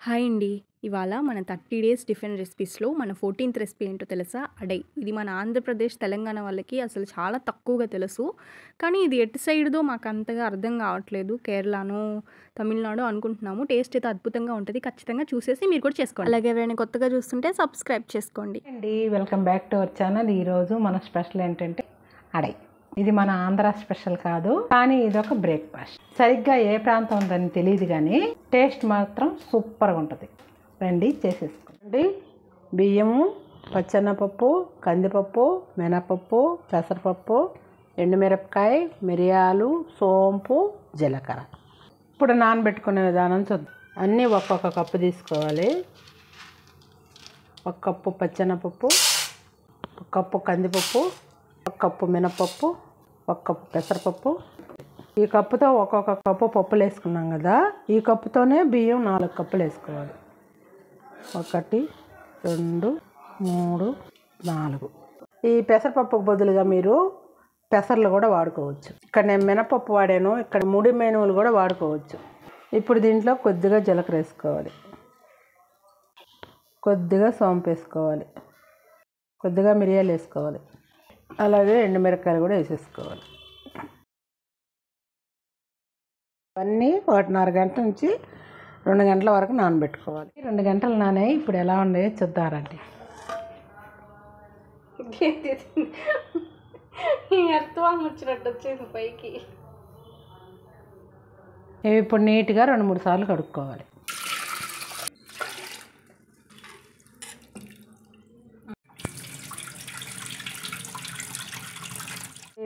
Hi అండి. ఇవాళ మన 30 డేస్ డిఫరెంట్ రెసిపీస్‌లో మన 14థ్ రెసిపీ ఏంటో తెలుసా? అడై. ఇది మన ఆంధ్రప్రదేశ్, తెలంగాణ వాళ్ళకి అసలు చాలా తక్కువగా తెలుసు. కానీ ఇది ఎటు సైడ్‌దో మాకంతగా అర్థం కావట్లేదు. కేరళనో, తమిళనాడో అనుకుంటున్నాము. టేస్ట్ అయితే అద్భుతంగా ఉంటది. ఖచ్చితంగా చూసేసి మీరు కూడా చేసుకోండి. అలాగే ఎవరైనా కొత్తగా చూస్తుంటే సబ్స్క్రైబ్ చేసుకోండి. అండి welcome back to our channel. ఈరోజు మన స్పెషల్ ఏంటంటే అడై. ఇది మన ఆంధ్ర స్పెషల్ కాదు, కానీ ఇది ఒక బ్రేక్ఫాస్ట్. సరిగ్గా ఏ ప్రాంతం ఉందని తెలియదు, కానీ టేస్ట్ మాత్రం సూపర్గా ఉంటుంది. రండి చేసేసుకోండి. బియ్యము, పచ్చెనపప్పు, కందిపప్పు, మినపప్పు, పెసరపప్పు, ఎండుమిరపకాయ, మిరియాలు, సోంపు, జీలకర్ర. ఇప్పుడు నానబెట్టుకునే విధానం చూద్దాం. అన్నీ ఒక్కొక్క కప్పు తీసుకోవాలి. ఒక కప్పు పచ్చెనపప్పు, ఒక కప్పు కందిపప్పు, ఒక కప్పు మినపప్పు, ఒక కప్పు పెసరపప్పు. ఈ కప్పుతో ఒక్కొక్క కప్పు పప్పులు వేసుకున్నాం కదా, ఈ కప్పుతోనే బియ్యం 4 కప్పులు వేసుకోవాలి. 1 2 3 4. ఈ పెసరపప్పుకు బదులుగా మీరు పెసర్లు కూడా వాడుకోవచ్చు. ఇక్కడ నేను మినపప్పు వాడాను, ఇక్కడ ముడి మెనువులు కూడా వాడుకోవచ్చు. ఇప్పుడు దీంట్లో కొద్దిగా జీలకర్ర వేసుకోవాలి, కొద్దిగా సోంపు వేసుకోవాలి, కొద్దిగా మిరియాలు వేసుకోవాలి, అలాగే ఎండుమిరపకాయలు కూడా వేసేసుకోవాలి. ఇవన్నీ 1.5 గంట నుంచి 2 గంటల వరకు నానబెట్టుకోవాలి. 2 గంటలు నానాయి. ఇప్పుడు ఎలా ఉన్నాయో చూద్దారండి. వచ్చినట్టు వచ్చేసి పైకి. ఇవి ఇప్పుడు నీట్గా 2-3 సార్లు కడుక్కోవాలి.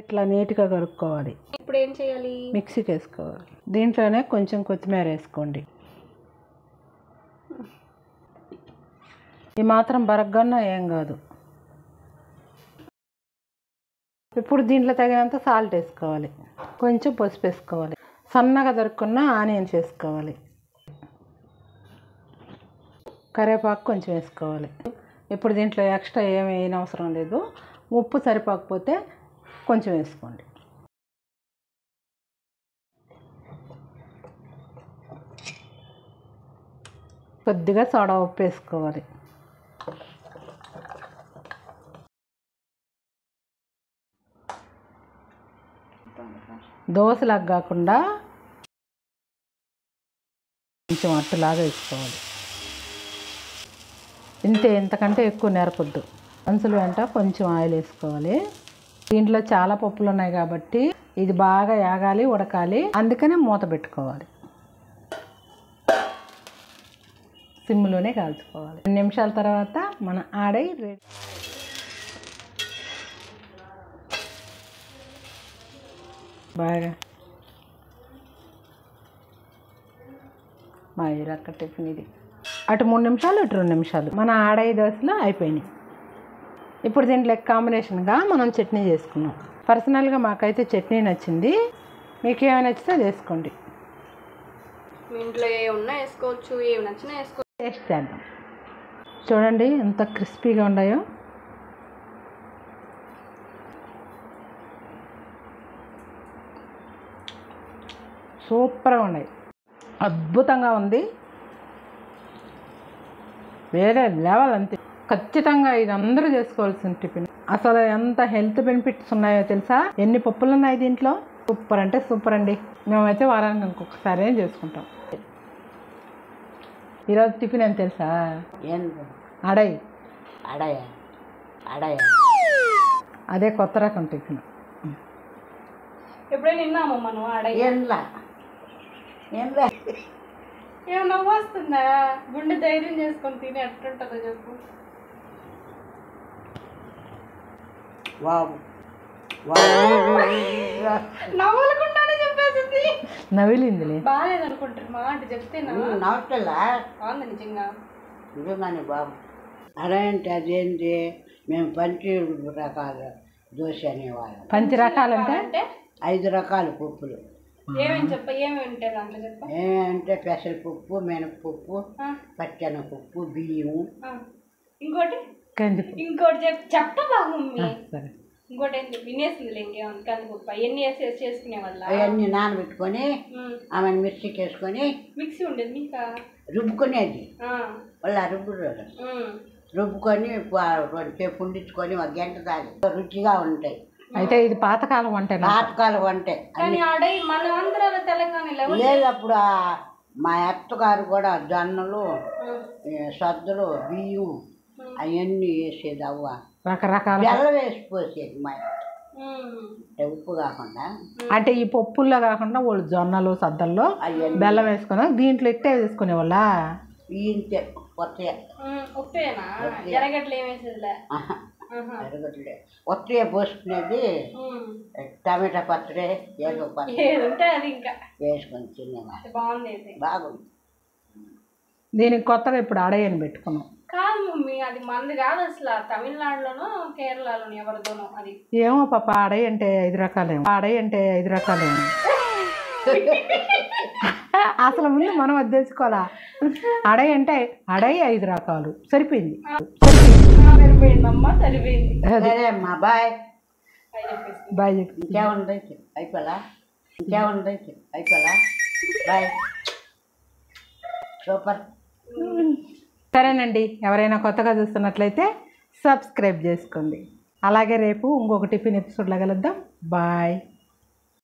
ఇట్లా నీట్గా కడుక్కోవాలి. ఇప్పుడు ఏం చేయాలి? మిక్సీకి వేసుకోవాలి. దీంట్లోనే కొంచెం కొత్తిమీర వేసుకోండి. ఈ మాత్రం బరగ్గన్నా ఏం కాదు. ఇప్పుడు దీంట్లో తగినంత సాల్ట్ వేసుకోవాలి, కొంచెం పసుపు వేసుకోవాలి, సన్నగా దొరుకున్న ఆనియన్స్ వేసుకోవాలి, కరివేపాకు కొంచెం వేసుకోవాలి. ఇప్పుడు దీంట్లో ఎక్స్ట్రా ఏమి వేయనవసరం లేదు. ఉప్పు సరిపోకపోతే కొంచెం వేసుకోండి. కొద్దిగా సోడా ఉప్పు వేసుకోవాలి. దోశలాగా కాకుండా కొంచెం అట్టులాగా వేసుకోవాలి. ఇంతకంటే ఎక్కువ నేరపొద్దు. అంచుల వెంట కొంచెం ఆయిల్ వేసుకోవాలి. దీంట్లో చాలా పప్పులు ఉన్నాయి కాబట్టి ఇది బాగా యాగాలి, ఉడకాలి. అందుకనే మూత పెట్టుకోవాలి. సిమ్లోనే కాల్చుకోవాలి. 2 నిమిషాల తర్వాత మన ఆడై రెడీ. బాగా మా ఇరక్క టిఫిన్ ఇది. అటు 3 నిమిషాలు, ఇటు 2 నిమిషాలు. మన ఆడై దోశలు అయిపోయినాయి. ఇప్పుడు దీంట్లో కాంబినేషన్గా మనం చట్నీ చేసుకున్నాం. పర్సనల్గా మాకైతే చట్నీ నచ్చింది. మీకు ఏమైనా నచ్చితే వేసుకోండి. మీ ఇంట్లో ఏ ఉన్నా వేసుకోవచ్చు, ఏమి నచ్చినా వేసుకోవచ్చు. టేస్ట్ చేద్దాం. చూడండి ఎంత క్రిస్పీగా ఉన్నాయో. సూపర్గా ఉన్నాయి, అద్భుతంగా ఉంది. వేరే లెవెల్ అంతే. ఖచ్చితంగా ఇది అందరూ చేసుకోవాల్సిన టిఫిన్. అసలు ఎంత హెల్త్ బెనిఫిట్స్ ఉన్నాయో తెలుసా? ఎన్ని పప్పులు ఉన్నాయి దీంట్లో. సూపర్ అంటే సూపర్ అండి. మేమైతే వారానికి ఇంకొకసారి చేసుకుంటాం. ఈరోజు టిఫిన్ ఏం తెలుసా? అడై. అదే కొత్త రకం టిఫిన్. ఎప్పుడైనా విన్నాము మనం అడై. ఏమో నవ్వు వస్తుందా? గుండె ధైర్యం చేసుకొని తిని ఎట్టుంటుందో చెప్పు. నవ్వలకుండానే చెప్పేసింది. నవిలిందిలే. బాగాలేదు అనుకుంటారు మా అంటే చెప్తే బాగుంది నిజంగా. నిజంగానే బాబు. అలా అంటే అదేంటి, మేము పంచి రకాల దోశ అనేవాళ్ళం. 5 రకాలంటే 5 రకాల పప్పులు. ఏమేమి ఉంటాయి దాంట్లో చెప్ప? ఏమంటే పెసరపప్పు, మినపప్పు, పచ్చెనపప్పు, బియ్యం, ఇంకోటి ఇంకోటి చెప్పవా మమ్మీ? ఇంకోటి ఏంటి వినేసింది ఇంకేమన్నా కందిపప్పు అవన్నీ వేసి చేసుకునే వల్ల అవన్నీ నానబెట్టుకొని ఆమెను మిక్సీకి వేసుకొని. మిక్సీ ఉండేది మీకు? రుబ్బుకునేది వాళ్ళు రుబ్బురు రుబ్బుకొని రెండుసేపు ఉండించుకొని ఒక గంట తాగి రుచిగా ఉంటాయి. అయితే ఇది పాతకాలం వంట. పాతకాలం వంటే లేదు. అప్పుడు మా అత్తగారు కూడా జొన్నలు సద్దులు బియ్యం అవన్నీ వేసేది. అవ్వ రకరకాల బెల్లం వేసి పోసేది మా ఉప్పు కాకుండా. అంటే ఈ పప్పుల్లో కాకుండా వాళ్ళు జొన్నలు సద్దల్లో బెల్లం వేసుకున్నా దీంట్లో ఇట్టే వేసుకునే వాళ్ళ ఇంతే కొత్త ఎరగట్లే ఒత్తిగా పోసుకునేది. టమాటా పచ్చడి ఏదో పచ్చడి వేసుకొని తినేది బాగుంది. దీనికి కొత్తగా ఇప్పుడు అడయ్యని పెట్టుకున్నాం. కాదు మమ్మీ, అది మంది కాదు అసలు. తమిళనాడులోనో కేరళలోనో ఎవరితోనో అది. ఏమో పాప, అడై అంటే 5 రకాలేమో. అసలు ముందు మనం అది తెలుసుకోవాలా. అడై అంటే 5 రకాలు. సరిపోయింది. సరిపోయిందమ్మా, సరిపోయింది. సరే అమ్మా, బాయ్ బాయ్. ఇంకేముంది అయిపోలా, బాయ్. సూపర్. సరేనండి, ఎవరైనా కొత్తగా చూస్తున్నట్లయితే సబ్స్క్రైబ్ చేసుకోండి. అలాగే రేపు ఇంకొక టిఫిన్ ఎపిసోడ్లో కలుద్దాం. బాయ్.